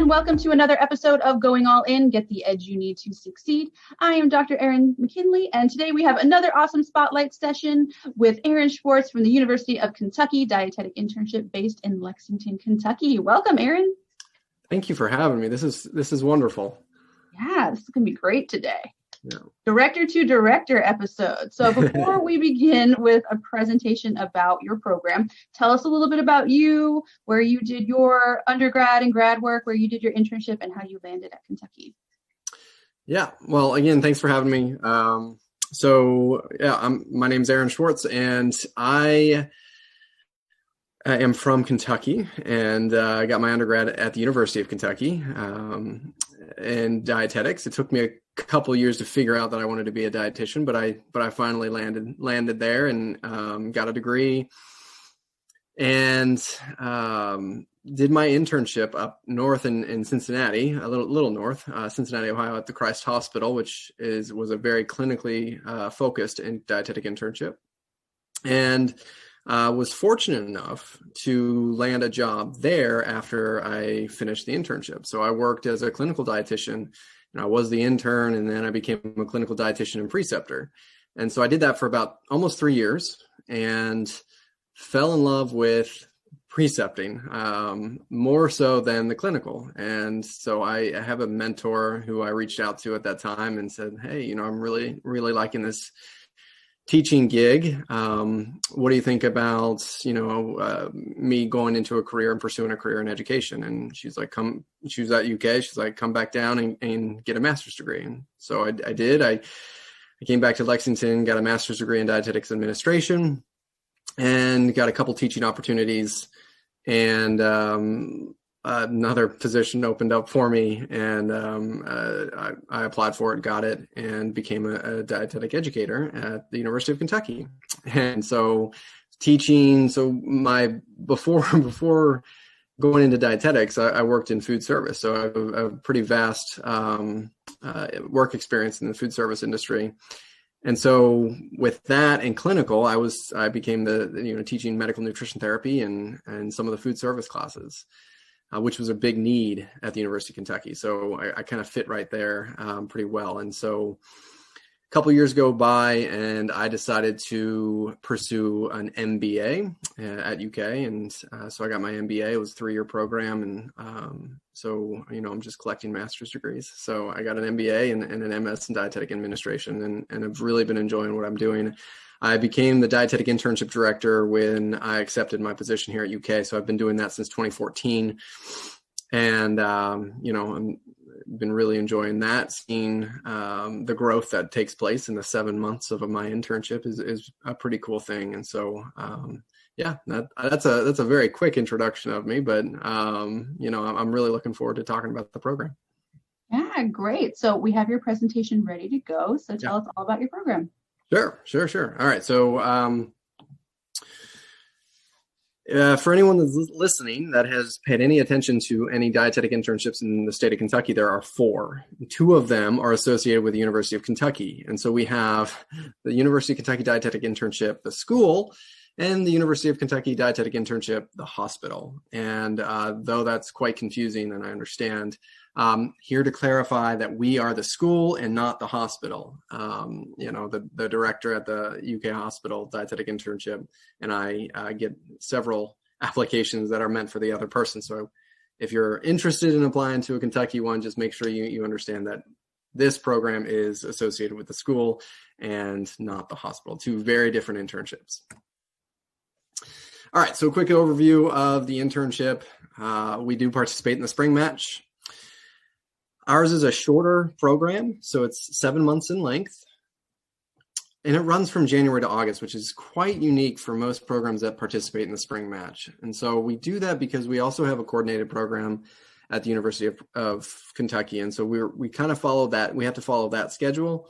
welcome to another episode of Going All In, Get the Edge You Need to Succeed. I am Dr. Aaron McKinley, and today we have another awesome spotlight session with Aaron Schwartz from the University of Kentucky Dietetic Internship based in Lexington, Kentucky. Welcome, Aaron. Thank you for having me. This is wonderful. Yeah, this is going to be great today. Yeah. Director to director episode. So before we begin with a presentation about your program, tell us a little bit about you, where you did your undergrad and grad work, where you did your internship, and how you landed at Kentucky. Yeah. Well, again, thanks for having me. My name's Aaron Schwartz, and I am from Kentucky, and I got my undergrad at the University of Kentucky in dietetics. It took me a couple years to figure out that I wanted to be a dietitian, but I finally landed there and got a degree and did my internship up north in Cincinnati, a little north, Cincinnati, Ohio, at the Christ Hospital, which was a very clinically focused dietetic internship, and was fortunate enough to land a job there after I finished the internship. So I worked as a clinical dietitian. I was the intern, and then I became a clinical dietitian and preceptor. And so I did that for about almost 3 years and fell in love with precepting, more so than the clinical. And so I have a mentor who I reached out to at that time and said, hey, I'm really, really liking this teaching gig. What do you think about, me going into a career and pursuing a career in education? And she's like, she was at UK. She's like, come back down and get a master's degree. And so I did. I came back to Lexington, got a master's degree in dietetics administration, and got a couple teaching opportunities. And another position opened up for me, and I applied for it, got it, and became a dietetic educator at the University of Kentucky. And so teaching, before going into dietetics, I worked in food service. So I have a pretty vast work experience in the food service industry. And so with that and clinical, I became the teaching medical nutrition therapy and some of the food service classes, which was a big need at the University of Kentucky. So I kind of fit right there pretty well. And so a couple of years go by, and I decided to pursue an MBA at UK. And so I got my MBA. It was a 3-year program. And I'm just collecting master's degrees. So I got an MBA and an MS in dietetic administration, and I've really been enjoying what I'm doing. I became the dietetic internship director when I accepted my position here at UK. So I've been doing that since 2014. And, I've been really enjoying that. Seeing the growth that takes place in the 7 months of my internship is a pretty cool thing. And so, that's a very quick introduction of me, but, I'm really looking forward to talking about the program. Yeah, great. So we have your presentation ready to go. So tell us all about your program. Sure. All right. So for anyone that's listening that has paid any attention to any dietetic internships in the state of Kentucky, there are 4. 2 of them are associated with the University of Kentucky. And so we have the University of Kentucky Dietetic Internship, the school, and the University of Kentucky Dietetic Internship, the hospital. And though that's quite confusing, and I understand, here to clarify that we are the school and not the hospital. The director at the UK hospital dietetic internship, and I get several applications that are meant for the other person. So if you're interested in applying to a Kentucky one, just make sure you understand that this program is associated with the school and not the hospital. 2 very different internships. All right, so a quick overview of the internship. We do participate in the spring match. Ours is a shorter program, so it's 7 months in length, and it runs from January to August, which is quite unique for most programs that participate in the spring match. And so we do that because we also have a coordinated program at the University of Kentucky, and so we kind of follow that. We have to follow that schedule.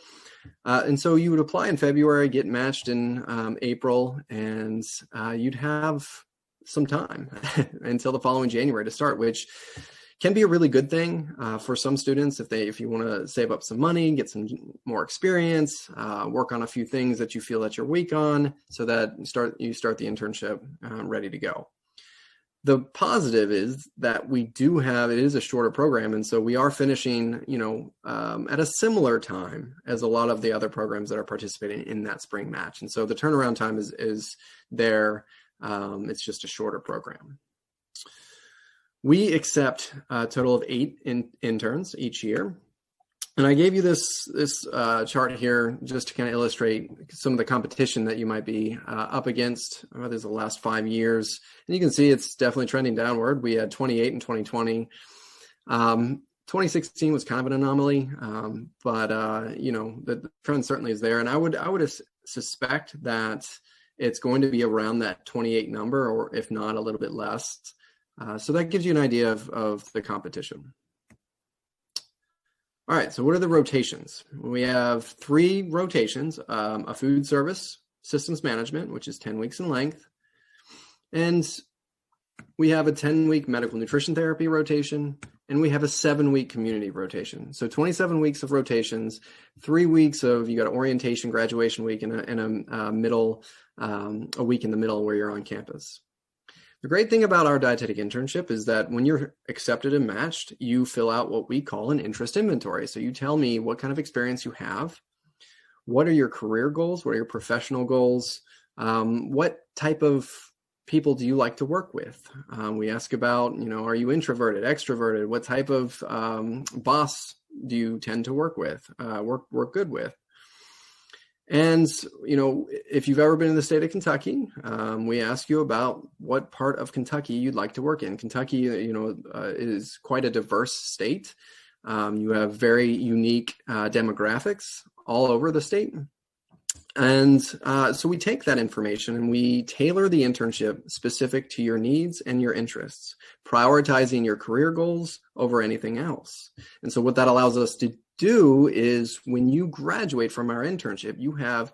And so you would apply in February, get matched in April, and you'd have some time until the following January to start, which can be a really good thing for some students if you want to save up some money, get some more experience, work on a few things that you feel that you're weak on, so that you start the internship ready to go. The positive is that we do have, it is a shorter program. And so we are finishing, at a similar time as a lot of the other programs that are participating in that spring match. And so the turnaround time is there. It's just a shorter program. We accept a total of 8 interns each year. And I gave you this chart here just to kind of illustrate some of the competition that you might be up against. There's the last 5 years. And you can see it's definitely trending downward. We had 28 in 2020. 2016 was kind of an anomaly, but the trend certainly is there. And I would suspect that it's going to be around that 28 number, or if not a little bit less. So that gives you an idea of the competition. All right, so what are the rotations? We have 3 rotations, a food service systems management, which is 10 weeks in length. And we have a 10-week medical nutrition therapy rotation, and we have a 7-week community rotation. So 27 weeks of rotations, 3 weeks of, you got an orientation, graduation week, and a week in the middle where you're on campus. The great thing about our dietetic internship is that when you're accepted and matched, you fill out what we call an interest inventory. So you tell me what kind of experience you have, what are your career goals, what are your professional goals, what type of people do you like to work with? We ask about, are you introverted, extroverted? What type of boss do you tend to work with, work good with? And, if you've ever been in the state of Kentucky, we ask you about what part of Kentucky you'd like to work in. Kentucky, is quite a diverse state. You have very unique demographics all over the state. And so we take that information and we tailor the internship specific to your needs and your interests, prioritizing your career goals over anything else. And so what that allows us to do is when you graduate from our internship, you have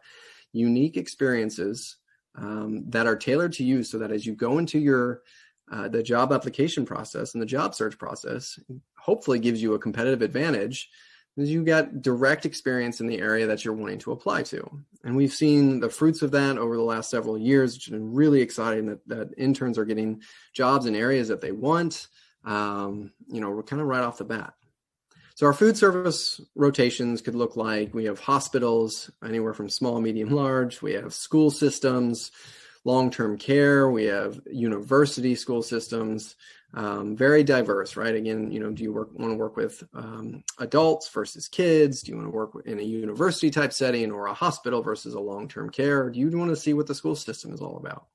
unique experiences that are tailored to you, so that as you go into your the job application process and the job search process, hopefully gives you a competitive advantage because you got direct experience in the area that you're wanting to apply to. And we've seen the fruits of that over the last several years, which has been really exciting that interns are getting jobs in areas that they want, we're kind of right off the bat. So our food service rotations could look like, we have hospitals, anywhere from small, medium, large. We have school systems, long-term care. We have university school systems, very diverse, right? Again, do you want to work with adults versus kids? Do you want to work in a university type setting or a hospital versus a long-term care? Do you want to see what the school system is all about?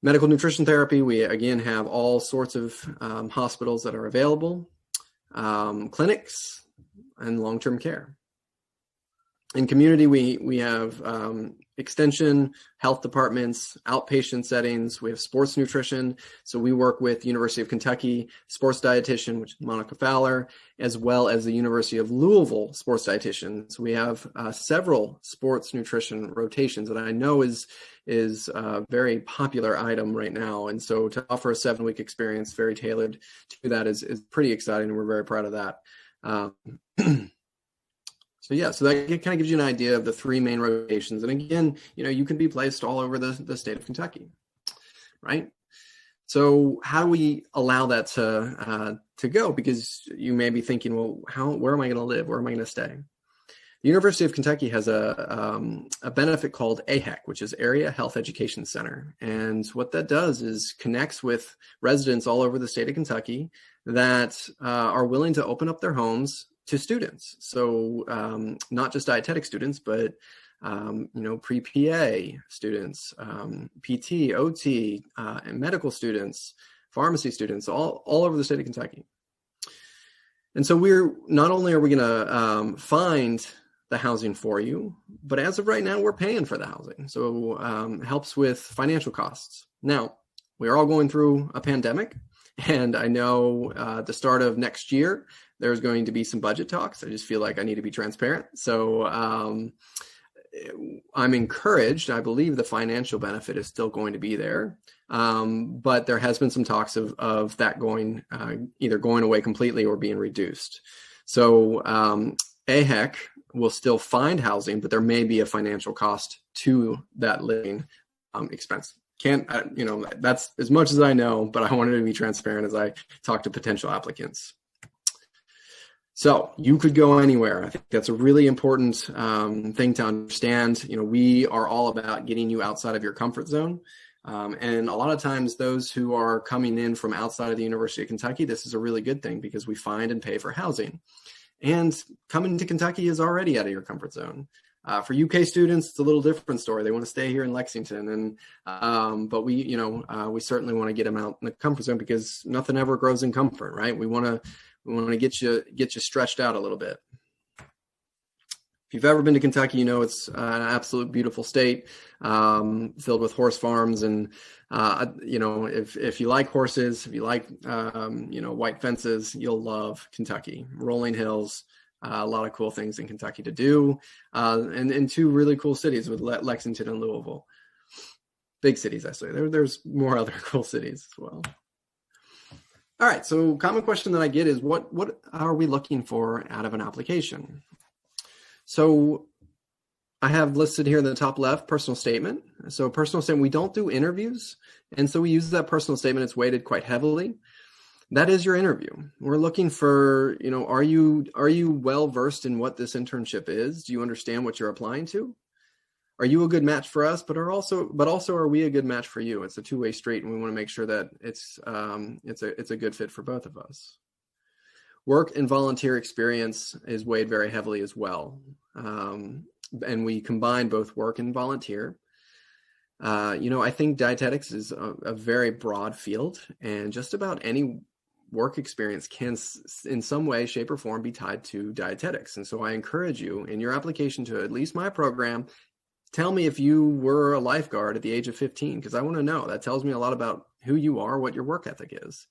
Medical nutrition therapy, we again have all sorts of hospitals that are available. Clinics and long-term care. In community, we have extension, health departments, outpatient settings. We have sports nutrition. So we work with University of Kentucky sports dietitian, which is Monica Fowler, as well as the University of Louisville sports dietitian. So we have several sports nutrition rotations that I know is a very popular item right now. And so to offer a 7-week experience very tailored to that is pretty exciting, and we're very proud of that. So that kind of gives you an idea of the 3 main rotations. And again, you can be placed all over the state of Kentucky, right? So how do we allow that to go? Because you may be thinking, well, where am I going to live? Where am I going to stay? The University of Kentucky has a benefit called AHEC, which is Area Health Education Center. And what that does is connects with residents all over the state of Kentucky that are willing to open up their homes to students. So not just dietetic students, but pre-PA students, PT, OT, and medical students, pharmacy students, all over the state of Kentucky. And so not only are we going to find the housing for you, but as of right now, we're paying for the housing. So it helps with financial costs. Now, we are all going through a pandemic, and I know at the start of next year, there's going to be some budget talks. I just feel like I need to be transparent. So I'm encouraged. I believe the financial benefit is still going to be there. But there has been some talks of that either going away completely or being reduced. So AHEC will still find housing, but there may be a financial cost to that living expense. that's as much as I know, but I wanted to be transparent as I talk to potential applicants. So you could go anywhere. I think that's a really important thing to understand. We are all about getting you outside of your comfort zone. And a lot of times those who are coming in from outside of the University of Kentucky, this is a really good thing because we find and pay for housing. And coming to Kentucky is already out of your comfort zone. For UK students, it's a little different story. They want to stay here in Lexington, but we certainly want to get them out in the comfort zone because nothing ever grows in comfort, right? We want to get you stretched out a little bit. If you've ever been to Kentucky, it's an absolute beautiful state, filled with horse farms, and if you like horses, if you like white fences, you'll love Kentucky. Rolling hills. A lot of cool things in Kentucky to do, and two really cool cities with Lexington and Louisville. Big cities, I say. There's more other cool cities as well. All right, so common question that I get is what are we looking for out of an application? So I have listed here in the top left, personal statement. So personal statement, we don't do interviews, and so we use that personal statement. It's weighted quite heavily. That is your interview. We're looking for, are you well versed in what this internship is? Do you understand what you're applying to? Are you a good match for us? But also are we a good match for you? It's a two-way street, and we want to make sure that it's a good fit for both of us. Work and volunteer experience is weighed very heavily as well, and we combine both work and volunteer. I think dietetics is a very broad field, and just about any work experience can in some way, shape, or form be tied to dietetics. And so I encourage you in your application to at least my program, tell me if you were a lifeguard at the age of 15, because I want to know. That tells me a lot about who you are, what your work ethic is.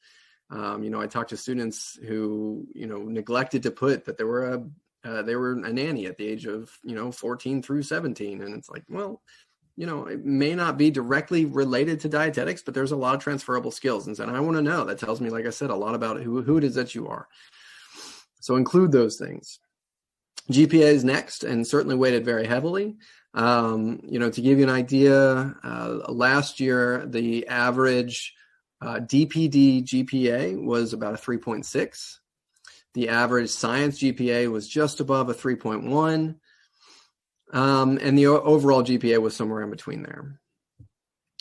I talk to students who, neglected to put that they were a nanny at the age of, 14 through 17. And it's like, well, it may not be directly related to dietetics, but there's a lot of transferable skills. And I want to know. That tells me, like I said, a lot about who it is that you are. So include those things. GPA is next, and certainly weighted very heavily. To give you an idea, last year, the average DPD GPA was about a 3.6. The average science GPA was just above a 3.1. And the overall GPA was somewhere in between there.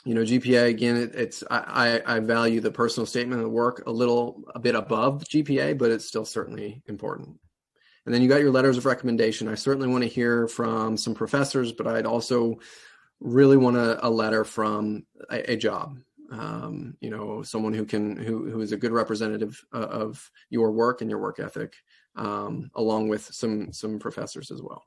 GPA, again, I value the personal statement of work a bit above GPA, but it's still certainly important. And then you got your letters of recommendation. I certainly want to hear from some professors, but I'd also really want a letter from a job. Someone who is a good representative of your work and your work ethic, along with some professors as well.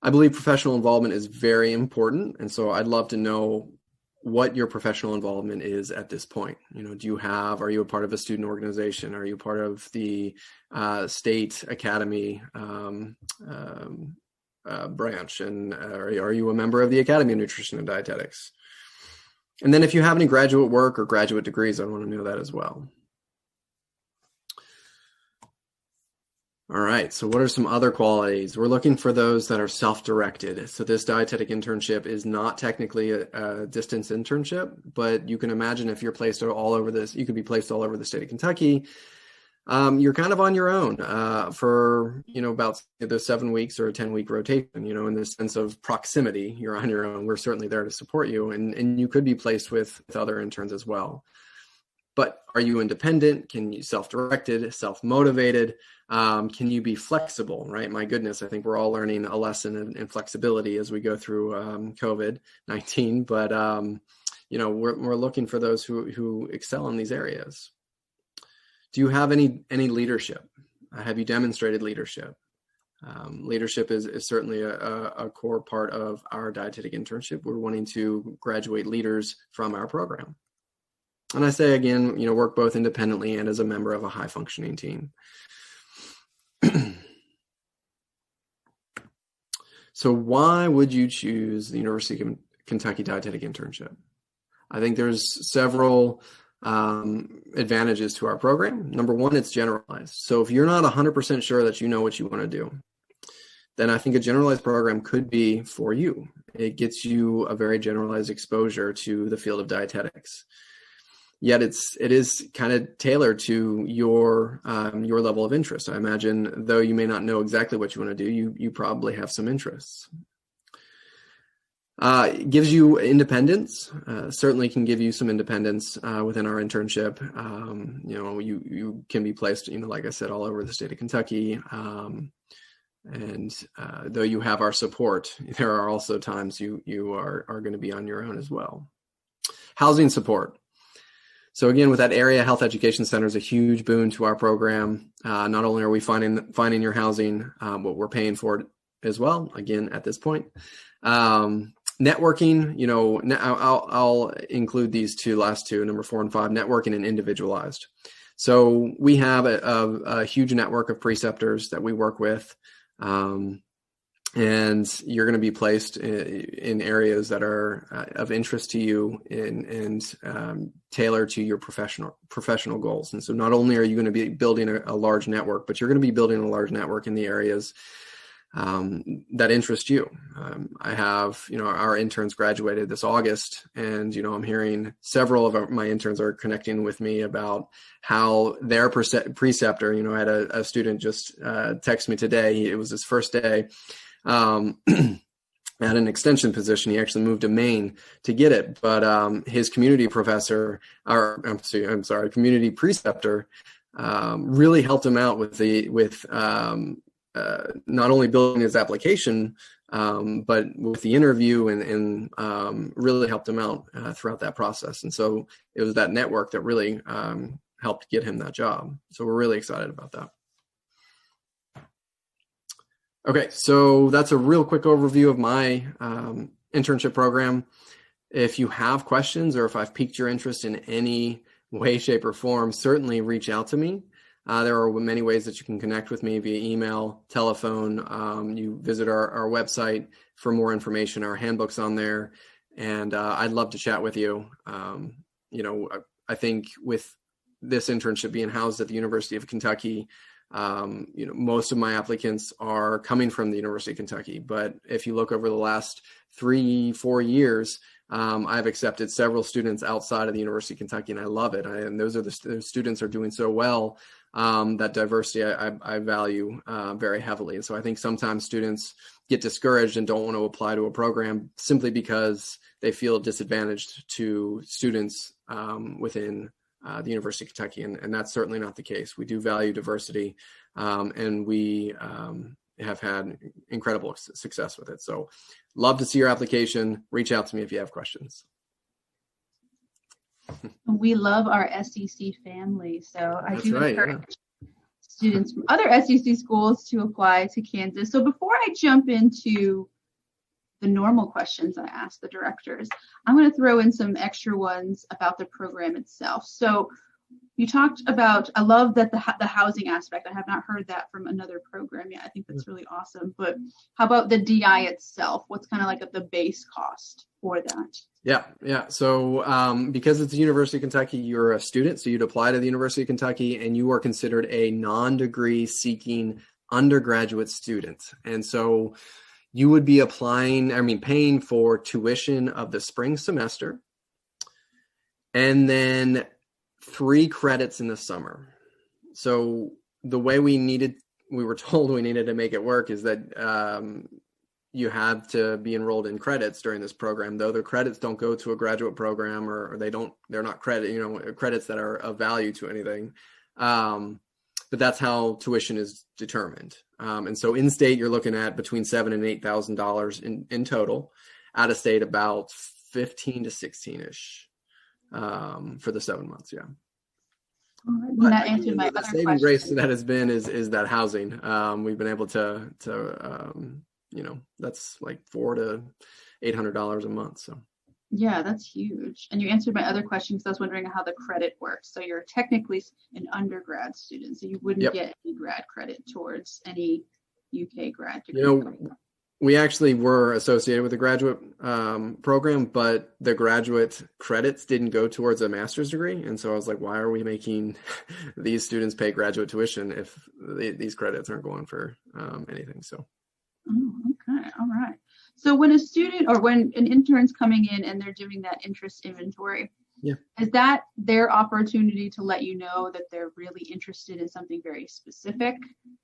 I believe professional involvement is very important. And so I'd love to know what your professional involvement is at this point. Are you a part of a student organization? Are you part of the state academy branch? And are you a member of the Academy of Nutrition and Dietetics? And then if you have any graduate work or graduate degrees, I want to know that as well. All right, so what are some other qualities? We're looking for those that are self-directed. So this dietetic internship is not technically a distance internship, but you can imagine if you're placed all over this, you could be placed all over the state of Kentucky. You're kind of on your own for, about the 7 weeks or a 10-week rotation, in the sense of proximity, you're on your own. We're certainly there to support you, and you could be placed with other interns as well. But are you independent? Can you self-directed, self-motivated? Can you be flexible, right? My goodness, I think we're all learning a lesson in flexibility as we go through COVID-19. But, we're looking for those who excel in these areas. Do you have any leadership? Have you demonstrated leadership? Leadership is certainly a core part of our dietetic internship. We're wanting to graduate leaders from our program. And I say again, work both independently and as a member of a high functioning team. So why would you choose the University of Kentucky Dietetic Internship? I think there's several advantages to our program. Number one, it's generalized. So if you're not 100% sure that you know what you want to do, then I think a generalized program could be for you. It gets you a very generalized exposure to the field of dietetics. Yet it is kind of tailored to your level of interest. I imagine, though you may not know exactly what you want to do, you probably have some interests. It gives you independence. Certainly can give you some independence within our internship. You can be placed, like I said, all over the state of Kentucky. And though you have our support, there are also times you are going to be on your own as well. Housing support. So again, with that area health education center is a huge boon to our program. Not only are we finding your housing, but we're paying for it as well. Again, at this point, networking. I'll include these last two, number 4 and 5, networking and individualized. So we have a huge network of preceptors that we work with. And you're going to be placed in areas that are of interest to you and tailored to your professional goals. And so not only are you going to be building a large network, but you're going to be building a large network in the areas that interest you. I have, our interns graduated this August, and, I'm hearing several of my interns are connecting with me about how their preceptor, I had a student just text me today. It was his first day. At an extension position. He actually moved to Maine to get it, but his community preceptor really helped him out with not only building his application, but with the interview and really helped him out throughout that process. And so it was that network that really helped get him that job. So we're really excited about that. Okay, so that's a real quick overview of my internship program. If you have questions or if I've piqued your interest in any way, shape, or form, certainly reach out to me. There are many ways that you can connect with me via email, telephone. You visit our website for more information. Our handbook's on there, and I'd love to chat with you. I think with this internship being housed at the University of Kentucky, most of my applicants are coming from the University of Kentucky, but if you look over the last 3-4 years, I've accepted several students outside of the University of Kentucky, and I love it. And those students are doing so well. That diversity I value very heavily. And so I think sometimes students get discouraged and don't want to apply to a program simply because they feel disadvantaged to students within the University of Kentucky, and that's certainly not the case. We do value diversity, and we have had incredible success with it. So love to see your application. Reach out to me if you have questions. We love our SEC family, so I do encourage students from other SEC schools to apply to Kansas. So before I jump into the normal questions I ask the directors, I'm going to throw in some extra ones about the program itself. So you talked about, I love that the housing aspect. I have not heard that from another program yet. I think that's really awesome. But how about the DI itself? What's kind of like the base cost for that? Yeah. So because it's the University of Kentucky, you're a student, so you'd apply to the University of Kentucky, and you are considered a non-degree seeking undergraduate student. And so you would be paying for tuition of the spring semester, and then 3 credits in the summer. So the way we were told we needed to make it work is that you have to be enrolled in credits during this program, though the credits don't go to a graduate program, or they're not credits that are of value to anything. But that's how tuition is determined. And so in state, you're looking at between $7,000 and $8,000 in total. Out of state, about 15 to 16-ish for the 7 months. Yeah. All right. That answered my other question. The saving grace that has been is that housing. We've been able to that's like $400 to $800 a month. So. Yeah, that's huge. And you answered my other question because I was wondering how the credit works. So you're technically an undergrad student, so you wouldn't get any grad credit towards any UK grad degree. We actually were associated with the graduate program, but the graduate credits didn't go towards a master's degree. And so I was like, why are we making these students pay graduate tuition if these credits aren't going for anything? So. Oh, okay. All right. So when a student or when an intern's coming in and they're doing that interest inventory, Yeah. is that their opportunity to let you know that they're really interested in something very specific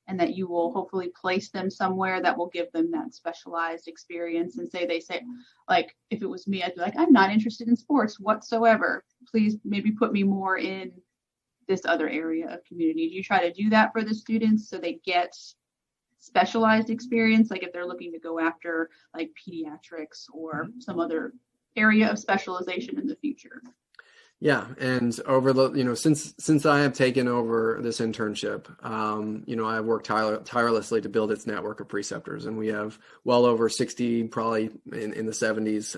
and that you will hopefully place them somewhere that will give them that specialized experience? And they say, like, if it was me, I'd be like, I'm not interested in sports whatsoever. Please maybe put me more in this other area of community. Do you try to do that for the students so they get specialized experience, like if they're looking to go after like pediatrics or some other area of specialization in the future? Yeah, and over the since I have taken over this internship, I've worked tirelessly to build its network of preceptors, and we have well over 60, probably in the 70s,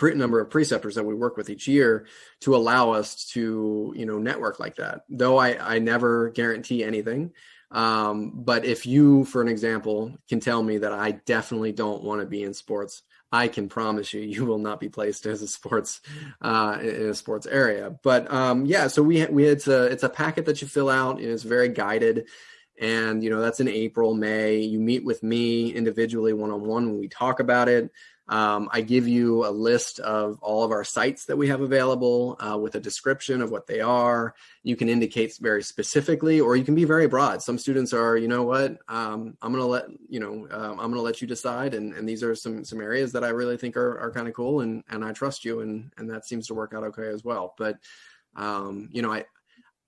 number of preceptors that we work with each year to allow us to network like that. Though I never guarantee anything. But if you, for an example, can tell me that I definitely don't want to be in sports, I can promise you will not be placed as a sports in a sports area. But so it's a packet that you fill out. It's very guided, and that's in April, May. You meet with me individually, one-on-one, when we talk about it. I give you a list of all of our sites that we have available with a description of what they are. You can indicate very specifically, or you can be very broad. Some students are, I'm going to let you decide. And these are some areas that I really think are kind of cool, and I trust you. And that seems to work out okay as well. But, I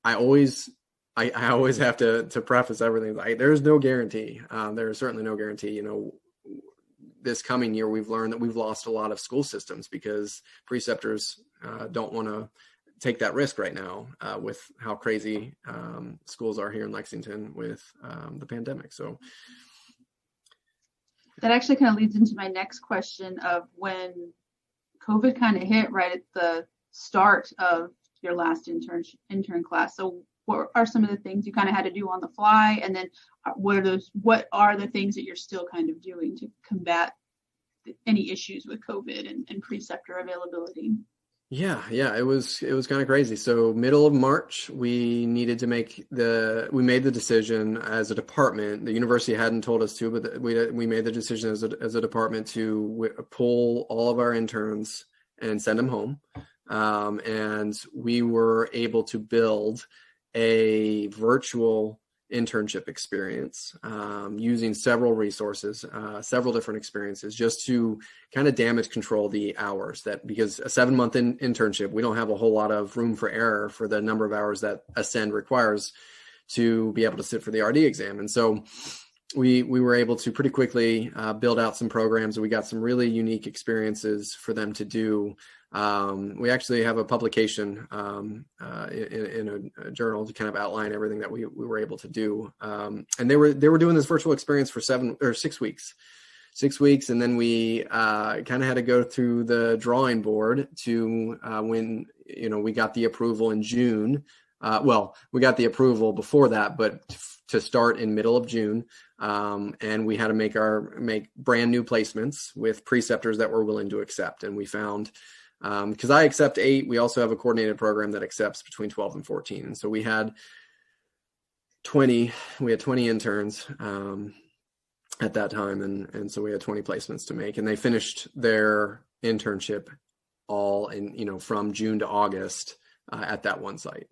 always have to preface everything. There's no guarantee. There is certainly no guarantee, this coming year, we've learned that we've lost a lot of school systems because preceptors don't want to take that risk right now with how crazy schools are here in Lexington with the pandemic. So that actually kind of leads into my next question of when COVID kind of hit right at the start of your last intern class. So what are some of the things you kind of had to do on the fly? And then what are the things that you're still kind of doing to combat any issues with COVID and preceptor availability? Yeah, it was kind of crazy. So middle of March, we made the decision as a department. The university hadn't told us to, but we made the decision as a department to pull all of our interns and send them home. And we were able to build a virtual internship experience using several resources, several different experiences, just to kind of damage control the hours, because a 7-month internship, we don't have a whole lot of room for error for the number of hours that Ascend requires to be able to sit for the RD exam. And so we were able to pretty quickly build out some programs, and we got some really unique experiences for them to do. We actually have a publication in a journal to kind of outline everything that we were able to do. And they were doing this virtual experience for 6 weeks. 6 weeks, and then we kind of had to go through the drawing board to when we got the approval in June. We got the approval before that, but to start in middle of June, and we had to make brand new placements with preceptors that were willing to accept. And we found, because I accept 8, we also have a coordinated program that accepts between 12 and 14. And so we had 20 interns at that time, and so we had 20 placements to make, and they finished their internship all in from June to August at that one site.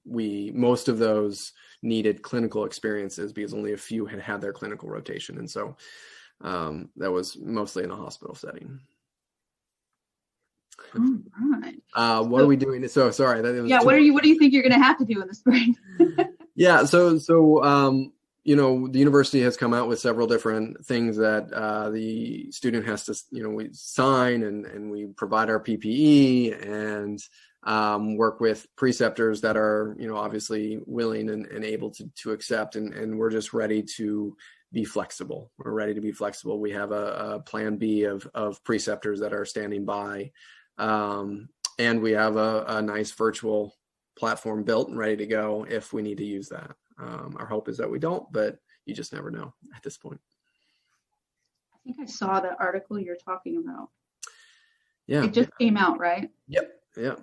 Most of those needed clinical experiences because only a few had their clinical rotation. And so that was mostly in a hospital setting. All right. What are we doing? So sorry. What do you think you're going to have to do in the spring? Yeah. So the university has come out with several different things that the student has to, we sign and we provide our PPE and work with preceptors that are, obviously willing and able to accept. And we're just ready to be flexible. We're ready to be flexible. We have a plan B of preceptors that are standing by. And we have a nice virtual platform built and ready to go if we need to use that. Our hope is that we don't, but you just never know at this point. I think I saw the article you're talking about. Yeah. It just came out, right? Yep. Yeah.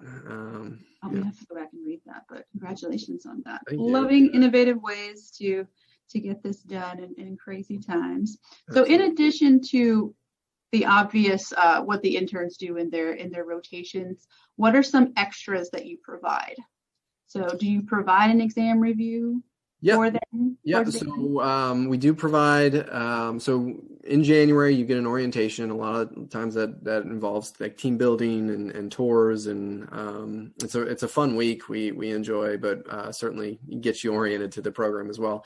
I'll have to go back and read that, but congratulations on that. Thank you. Loving innovative ways to to get this done in crazy times. So in addition to the obvious, what the interns do in their rotations, what are some extras that you provide? So do you provide an exam review for them? Yeah, so we do provide, so in January you get an orientation. A lot of times that involves like team building and tours, and it's a fun week we enjoy, but certainly gets you oriented to the program as well.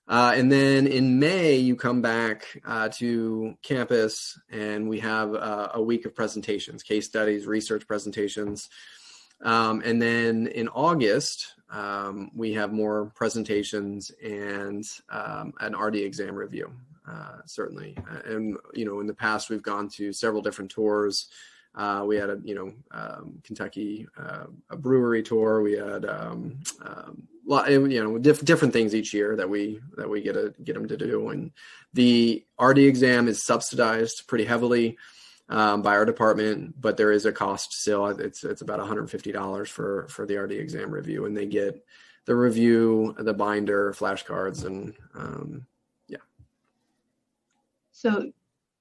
And then in May, you come back to campus, and we have a week of presentations, case studies, research presentations. And then in August, we have more presentations and an RD exam review, certainly. And, in the past, we've gone to several different tours. We had Kentucky, a brewery tour. We had, different things each year that we get them to do. And the RD exam is subsidized pretty heavily by our department, but there is a cost still. It's about $150 for the RD exam review, and they get the review, the binder, flashcards, and yeah. So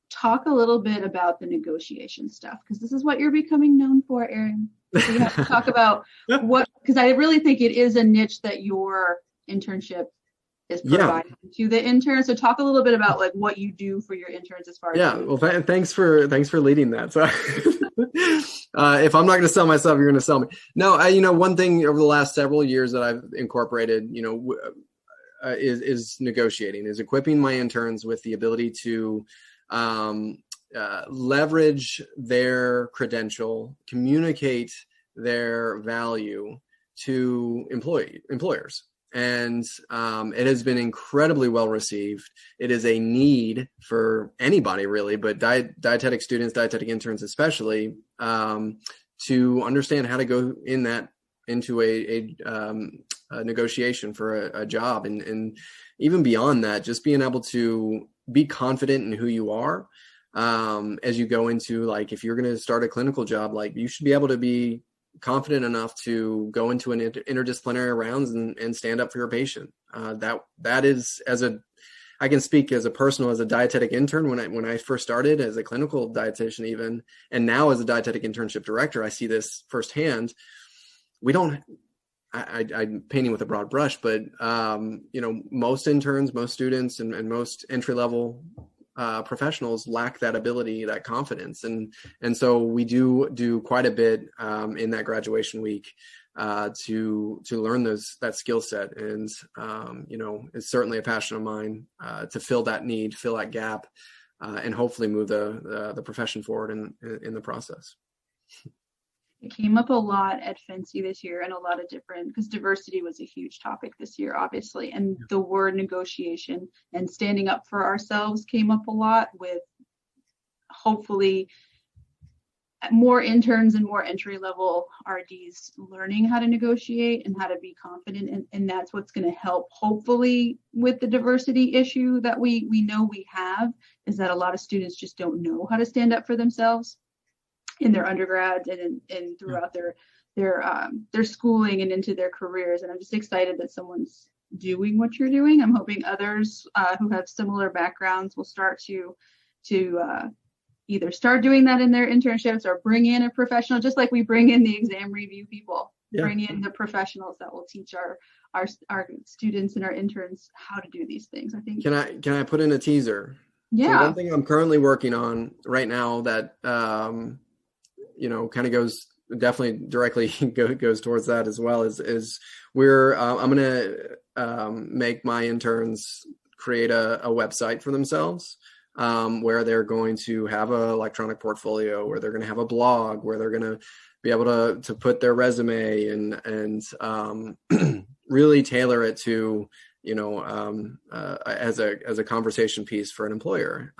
talk a little bit about the negotiation stuff, because this is what you're becoming known for, Aaron. So you have to talk about because I really think it is a niche that your internship is providing to the interns. So talk a little bit about like what you do for your interns as far as well, thanks for leading that. So if I'm not going to sell myself, you're going to sell me. No, one thing over the last several years that I've incorporated, is negotiating, is equipping my interns with the ability to leverage their credential, communicate their value to employers. And it has been incredibly well received. It is a need for anybody really, but dietetic students, dietetic interns especially, to understand how to go into a negotiation for a job. And even beyond that, just being able to be confident in who you are as you go into, like, if you're going to start a clinical job, like, you should be able to be confident enough to go into an interdisciplinary rounds and stand up for your patient. That is, I can speak as a dietetic intern. When I first started as a clinical dietitian, even, and now as a dietetic internship director, I see this firsthand. I'm painting with a broad brush, but most interns, most students, and most entry level professionals lack that ability, that confidence, and so we do quite a bit in that graduation week to learn that skill set, and it's certainly a passion of mine to fill that need, fill that gap, and hopefully move the profession forward in the process. It came up a lot at Fancy this year, and a lot of because diversity was a huge topic this year, obviously. And the word negotiation and standing up for ourselves came up a lot, with hopefully more interns and more entry level RDs learning how to negotiate and how to be confident. And that's what's going to help, hopefully, with the diversity issue that we know we have, is that a lot of students just don't know how to stand up for themselves in their undergrads and throughout their schooling and into their careers. And I'm just excited that someone's doing what you're doing. I'm hoping others who have similar backgrounds will start to either start doing that in their internships, or bring in a professional, just like we bring in the exam review people. Bring in the professionals that will teach our students and our interns how to do these things. I think. Can I put in a teaser? Yeah. So one thing I'm currently working on right now that kind of goes definitely directly goes towards that as well is I'm going to make my interns create a website for themselves, where they're going to have an electronic portfolio, where they're going to have a blog, where they're going to be able to put their resume and really tailor it to, as a conversation piece for an employer.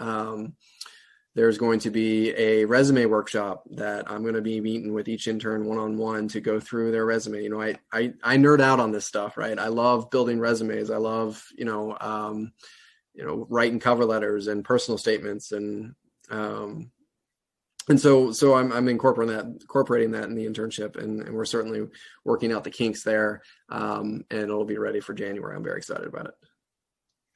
There's going to be a resume workshop that I'm going to be meeting with each intern one-on-one to go through their resume. I nerd out on this stuff, right? I love building resumes. I love, writing cover letters and personal statements. And so I'm incorporating that in the internship, and we're certainly working out the kinks there. And it'll be ready for January. I'm very excited about it.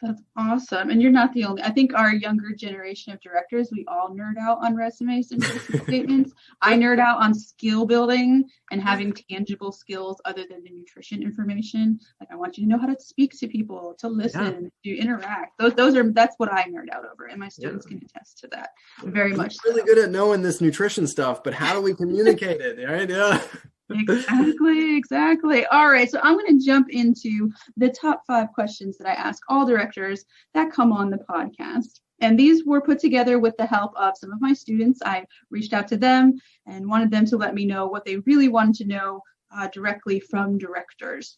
That's awesome. And you're not the only, I think our younger generation of directors, we all nerd out on resumes and personal statements. I nerd out on skill building and having tangible skills other than the nutrition information. Like I want you to know how to speak to people, to listen, to interact. That's what I nerd out over. And my students can attest to that very much. I'm really good at knowing this nutrition stuff, but how do we communicate it? Right? Yeah. Exactly. All right. So I'm going to jump into the top 5 questions that I ask all directors that come on the podcast. And these were put together with the help of some of my students. I reached out to them and wanted them to let me know what they really wanted to know directly from directors.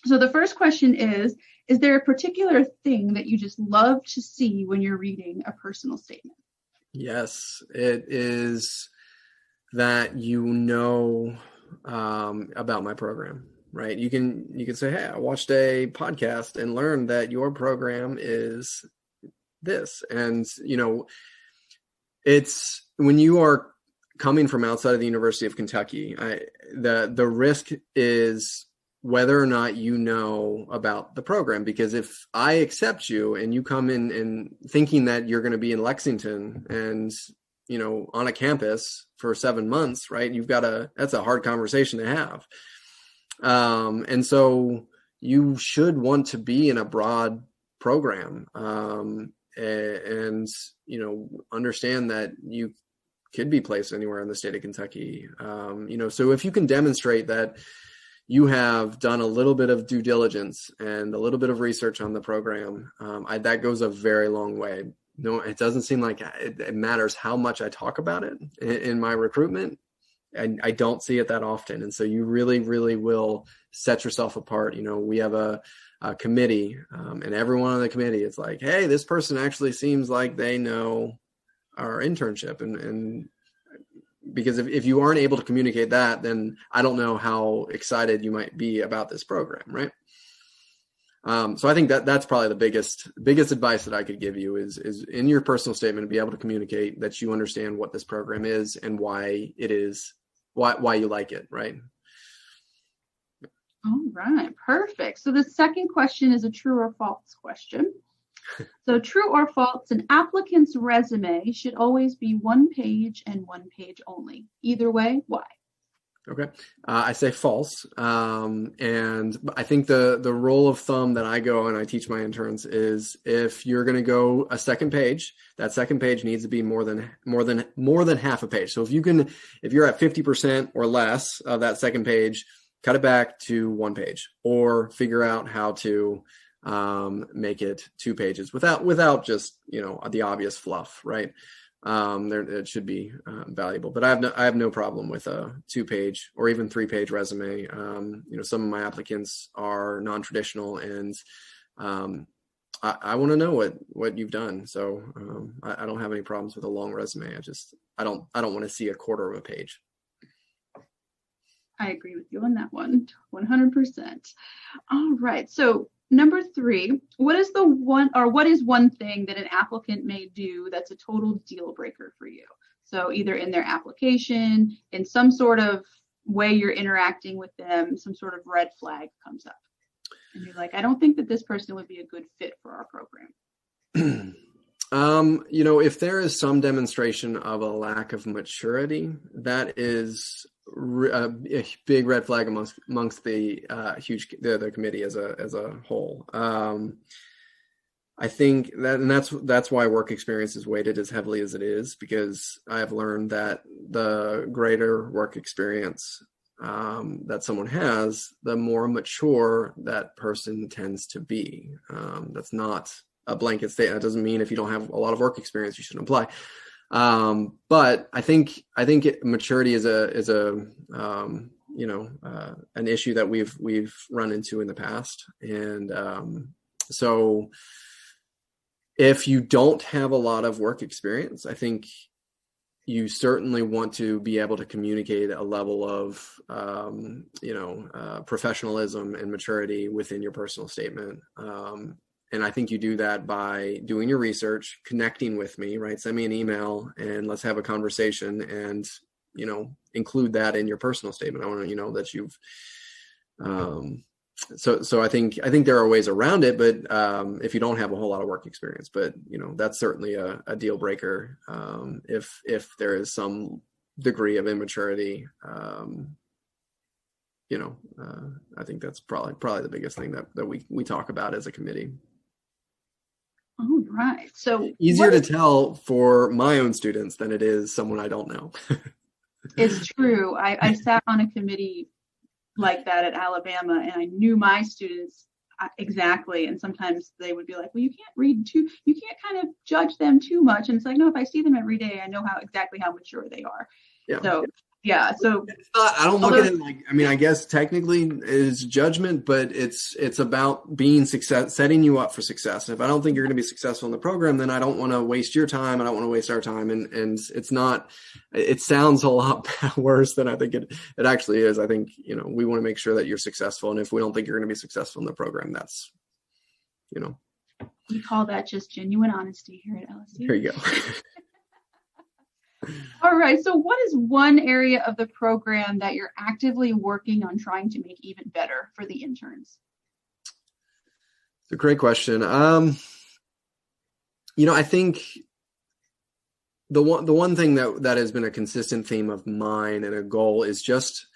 So the first question is there a particular thing that you just love to see when you're reading a personal statement? Yes, it is that about my program, right? You can say, hey, I watched a podcast and learned that your program is this. And, it's when you are coming from outside of the University of Kentucky, the risk is whether or not you know about the program. Because if I accept you and you come in and thinking that you're going to be in Lexington and on a campus for 7 months, right? That's a hard conversation to have. And so you should want to be in a broad program, and understand that you could be placed anywhere in the state of Kentucky. So if you can demonstrate that you have done a little bit of due diligence and a little bit of research on the program, that goes a very long way. No, it doesn't seem like it matters how much I talk about it in my recruitment. I don't see it that often. And so you really, really will set yourself apart. We have a committee, and everyone on the committee is like, hey, this person actually seems like they know our internship. And because if you aren't able to communicate that, then I don't know how excited you might be about this program, right? So I think that's probably the biggest advice that I could give you is in your personal statement to be able to communicate that you understand what this program is and why you like it, right? All right, perfect. So the second question is a true or false question. So true or false, an applicant's resume should always be 1 page and 1 page only. Either way, why? Okay. I say false. And I think the rule of thumb that I go and I teach my interns is if you're going to go a second page, that second page needs to be more than half a page. So if you're at 50% or less of that second page, cut it back to 1 page or figure out how to make it 2 pages without just, the obvious fluff, right? It should be valuable, but I have no problem with a 2-page or even 3-page resume. Some of my applicants are non-traditional, and I want to know what you've done. So I don't have any problems with a long resume. I don't want to see a quarter of a page. I agree with you on that one, 100%. All right, so number 3, what is one thing that an applicant may do that's a total deal breaker for you? So either in their application, in some sort of way you're interacting with them, some sort of red flag comes up. And you're like, I don't think that this person would be a good fit for our program. If there is some demonstration of a lack of maturity, that is a big red flag amongst the the committee as a whole. I think that's why work experience is weighted as heavily as it is, because I have learned that the greater work experience that someone has, the more mature that person tends to be. That's not a blanket statement. That doesn't mean if you don't have a lot of work experience, you shouldn't apply. But I think maturity is an issue that we've run into in the past. And so if you don't have a lot of work experience, I think you certainly want to be able to communicate a level of, professionalism and maturity within your personal statement. And I think you do that by doing your research, connecting with me, right? Send me an email and let's have a conversation and, include that in your personal statement. I want to, that you've so I think there are ways around it, but if you don't have a whole lot of work experience, but that's certainly a deal breaker if there is some degree of immaturity. I think that's probably the biggest thing that we talk about as a committee. All right. So easier to tell for my own students than it is someone I don't know. It's true. I sat on a committee like that at Alabama, and I knew my students exactly. And sometimes they would be like, well, you can't kind of judge them too much. And it's like, no, if I see them every day, I know exactly how mature they are. Yeah. So yeah. So it's not, I don't look at it like, I guess technically it's judgment, but it's about being setting you up for success. And if I don't think you're going to be successful in the program, then I don't want to waste your time. I don't want to waste our time. And it's not, it sounds a lot worse than I think it actually is. I think, we want to make sure that you're successful. And if we don't think you're going to be successful in the program, that's, we call that just genuine honesty here at LSU. Here you go. All right. So what is one area of the program that you're actively working on trying to make even better for the interns? It's a great question. I think the one thing that has been a consistent theme of mine and a goal is just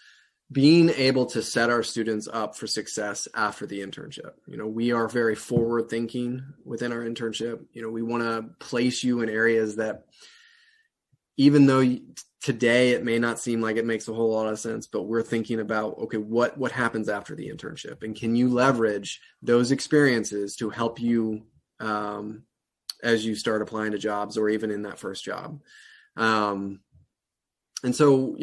being able to set our students up for success after the internship. We are very forward thinking within our internship. We want to place you in areas that, even though today it may not seem like it makes a whole lot of sense, but we're thinking about, okay, what happens after the internship? And can you leverage those experiences to help you as you start applying to jobs or even in that first job? And so,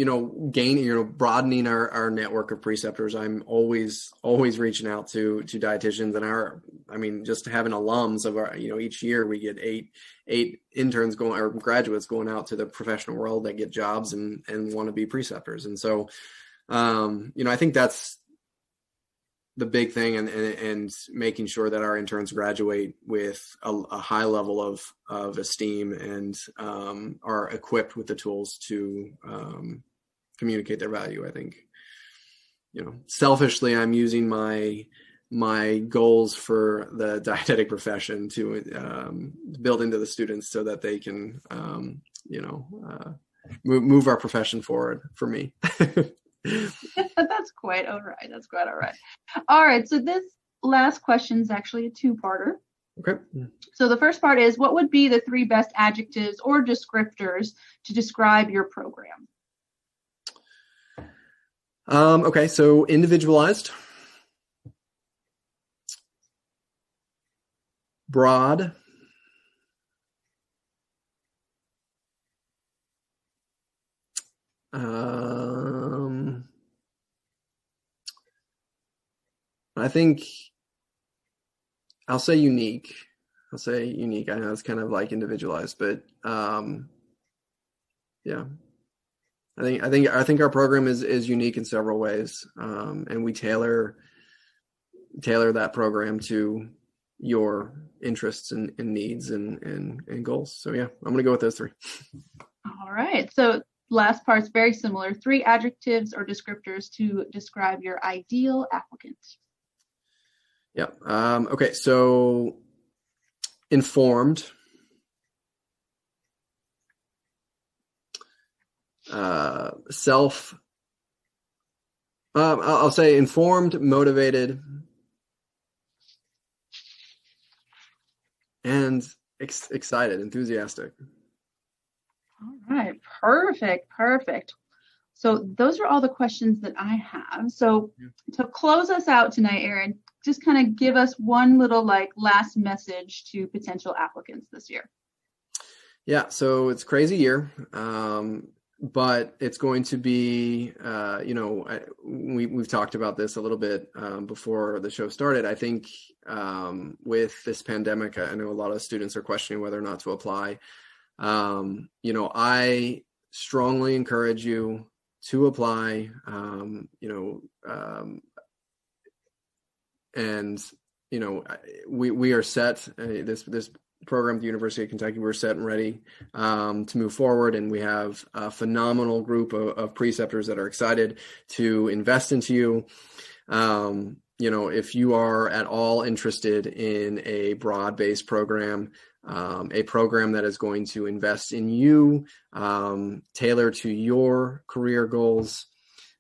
broadening our network of preceptors, I'm always reaching out to dietitians and just having alums of our, each year we get eight interns going or graduates going out to the professional world that get jobs and want to be preceptors. And so, I think that's the big thing and making sure that our interns graduate with a high level of esteem and are equipped with the tools to communicate their value. I think, selfishly, I'm using my goals for the dietetic profession to build into the students so that they can, move our profession forward for me. That's quite all right. That's quite all right. All right. So this last question is actually a two-parter. Okay. So the first part is, what would be the 3 best adjectives or descriptors to describe your program? Okay. So individualized, broad, I think I'll say unique. I know it's kind of like individualized, but yeah, I think our program is unique in several ways, and we tailor that program to your interests and needs and goals. So yeah, I'm going to go with those 3. All right. So last part's very similar. 3 adjectives or descriptors to describe your ideal applicant. Yeah. Okay. So informed, I'll say informed, motivated, and excited, enthusiastic. All right. Perfect. So those are all the questions that I have. So to close us out tonight, Aaron, just kind of give us one little last message to potential applicants this year. Yeah. So it's a crazy year. But it's going to be, we've talked about this a little bit before the show started. I think with this pandemic, I know a lot of students are questioning whether or not to apply. I strongly encourage you to apply, we are set. This program at the University of Kentucky, we're set and ready to move forward, and we have a phenomenal group of preceptors that are excited to invest into you. if you are at all interested in a broad-based program, a program that is going to invest in you, tailor to your career goals,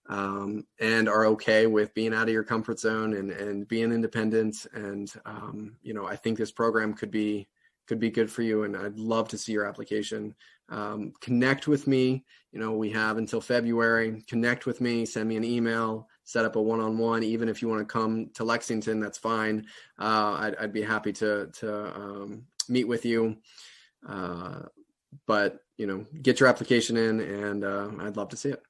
and are okay with being out of your comfort zone and being independent. And, I think this program could be good for you. And I'd love to see your application. Connect with me. We have until February. Connect with me, send me an email, set up a one-on-one. Even if you want to come to Lexington, that's fine. I'd be happy to meet with you. But, get your application in, and I'd love to see it.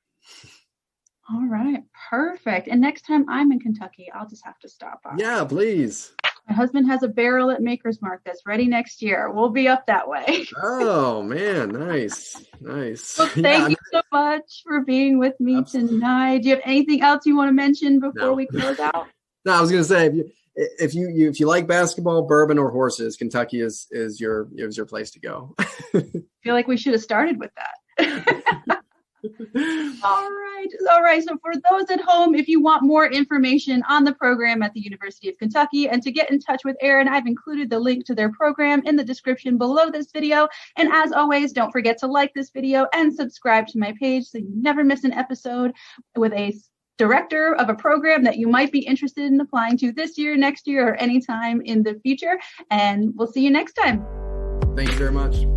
All right, perfect. And next time I'm in Kentucky, I'll just have to stop by. Yeah, please. My husband has a barrel at Maker's Mark that's ready next year. We'll be up that way. Oh, man. Nice. Well, thank you so much for being with me tonight. Do you have anything else you want to mention before we close out? No, I was going to say, if you like basketball, bourbon, or horses, Kentucky is your place to go. I feel like we should have started with that. All right. So for those at home, if you want more information on the program at the University of Kentucky and to get in touch with Aaron, I've included the link to their program in the description below this video. And as always, don't forget to like this video and subscribe to my page so you never miss an episode with a director of a program that you might be interested in applying to this year, next year, or anytime in the future. And we'll see you next time. Thank you very much.